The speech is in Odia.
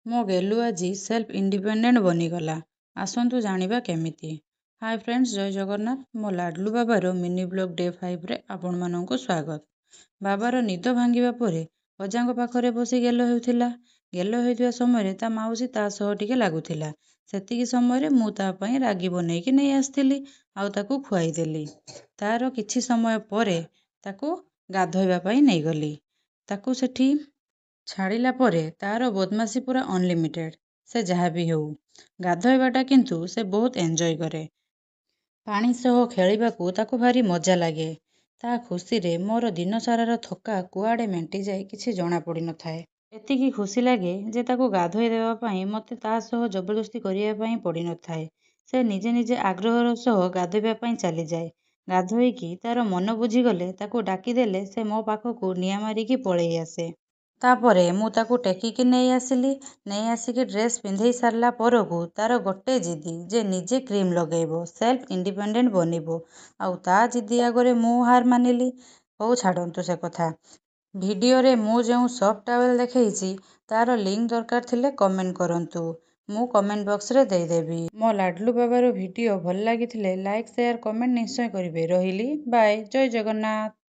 ମୋ ଗେଲୁ ଆଜି ସେଲ୍ଫ ଇଣ୍ଡିପେଣ୍ଡେଣ୍ଟ ବନିଗଲା। ଆସନ୍ତୁ ଜାଣିବା କେମିତି। ହାଏ ଫ୍ରେଣ୍ଡସ୍, ଜୟ ଜଗନ୍ନାଥ। ମୋ ଲାଡଲୁ ବାବାର ମିନି ବ୍ଲଗ ଡେ 5ରେ ଆପଣମାନଙ୍କୁ ସ୍ୱାଗତ। ବାବାର ନିଦ ଭାଙ୍ଗିବା ପରେ ଅଜାଙ୍କ ପାଖରେ ବସି ଗେଲ ହେଉଥିଲା। ଗେଲ ହେଉଥିବା ସମୟରେ ତା ମାଉସୀ ତା ସହ ଟିକେ ଲାଗୁଥିଲା। ସେତିକି ସମୟରେ ମୁଁ ତା ପାଇଁ ରାଗି ବନେଇକି ନେଇ ଆସିଥିଲି ଆଉ ତାକୁ ଖୁଆଇଦେଲି। ତାର କିଛି ସମୟ ପରେ ତାକୁ ଗାଧୋଇବା ପାଇଁ ନେଇଗଲି। ତାକୁ ସେଠି ଛାଡ଼ିଲା ପରେ ତାର ବଦମାସି ପୁରା ଅନଲିମିଟେଡ୍। ସେ ଯାହା ବି ହେଉ, ଗାଧୋଇବାଟା କିନ୍ତୁ ସେ ବହୁତ ଏନ୍ଜୟ କରେ। ପାଣି ସହ ଖେଳିବାକୁ ତାକୁ ଭାରି ମଜା ଲାଗେ। ତା ଖୁସିରେ ମୋର ଦିନସାରାର ଥକା କୁଆଡ଼େ ମେଣ୍ଟିଯାଏ କିଛି ଜଣାପଡ଼ିନଥାଏ। ଏତିକି ଖୁସି ଲାଗେ ଯେ ତାକୁ ଗାଧୋଇ ଦେବା ପାଇଁ ମୋତେ ତା ସହ ଜବରଦସ୍ତି କରିବା ପାଇଁ ପଡ଼ିନଥାଏ। ସେ ନିଜେ ନିଜେ ଆଗ୍ରହର ସହ ଗାଧୋଇବା ପାଇଁ ଚାଲିଯାଏ। ଗାଧୋଇକି ତାର ମନ ବୁଝିଗଲେ ତାକୁ ଡାକିଦେଲେ ସେ ମୋ ପାଖକୁ ନିଆଁ ମାରିକି ପଳେଇ ଆସେ। ତାପରେ ମୁଁ ତାକୁ ଟେକିକି ନେଇ ଆସିଲି। ନେଇ ଆସିକି ଡ୍ରେସ୍ ପିନ୍ଧେଇ ସାରିଲା ପରକୁ ତାର ଗୋଟେ ଜିଦି ଯେ ନିଜେ କ୍ରିମ୍ ଲଗେଇବ, ସେଲ୍ଫ ଇଣ୍ଡିପେଣ୍ଡେଣ୍ଟ ବନିବ। ଆଉ ତା ଜିଦି ଆଗରେ ମୁଁ ହାର ମାନିଲି। ହଉ ଛାଡ଼ନ୍ତୁ ସେ କଥା। ଭିଡ଼ିଓରେ ମୁଁ ଯେଉଁ ସଫ୍ଟ ଟାୱେଲ୍ ଦେଖେଇଛି ତାର ଲିଙ୍କ୍ ଦରକାର ଥିଲେ କମେଣ୍ଟ କରନ୍ତୁ, ମୁଁ କମେଣ୍ଟ ବକ୍ସରେ ଦେଇଦେବି। ମୋ ଲାଡଲୁ ବାବାର ଭିଡ଼ିଓ ଭଲ ଲାଗିଥିଲେ ଲାଇକ୍, ସେୟାର, କମେଣ୍ଟ ନିଶ୍ଚୟ କରିବେ। ରହିଲି, ବାଏ, ଜୟ ଜଗନ୍ନାଥ।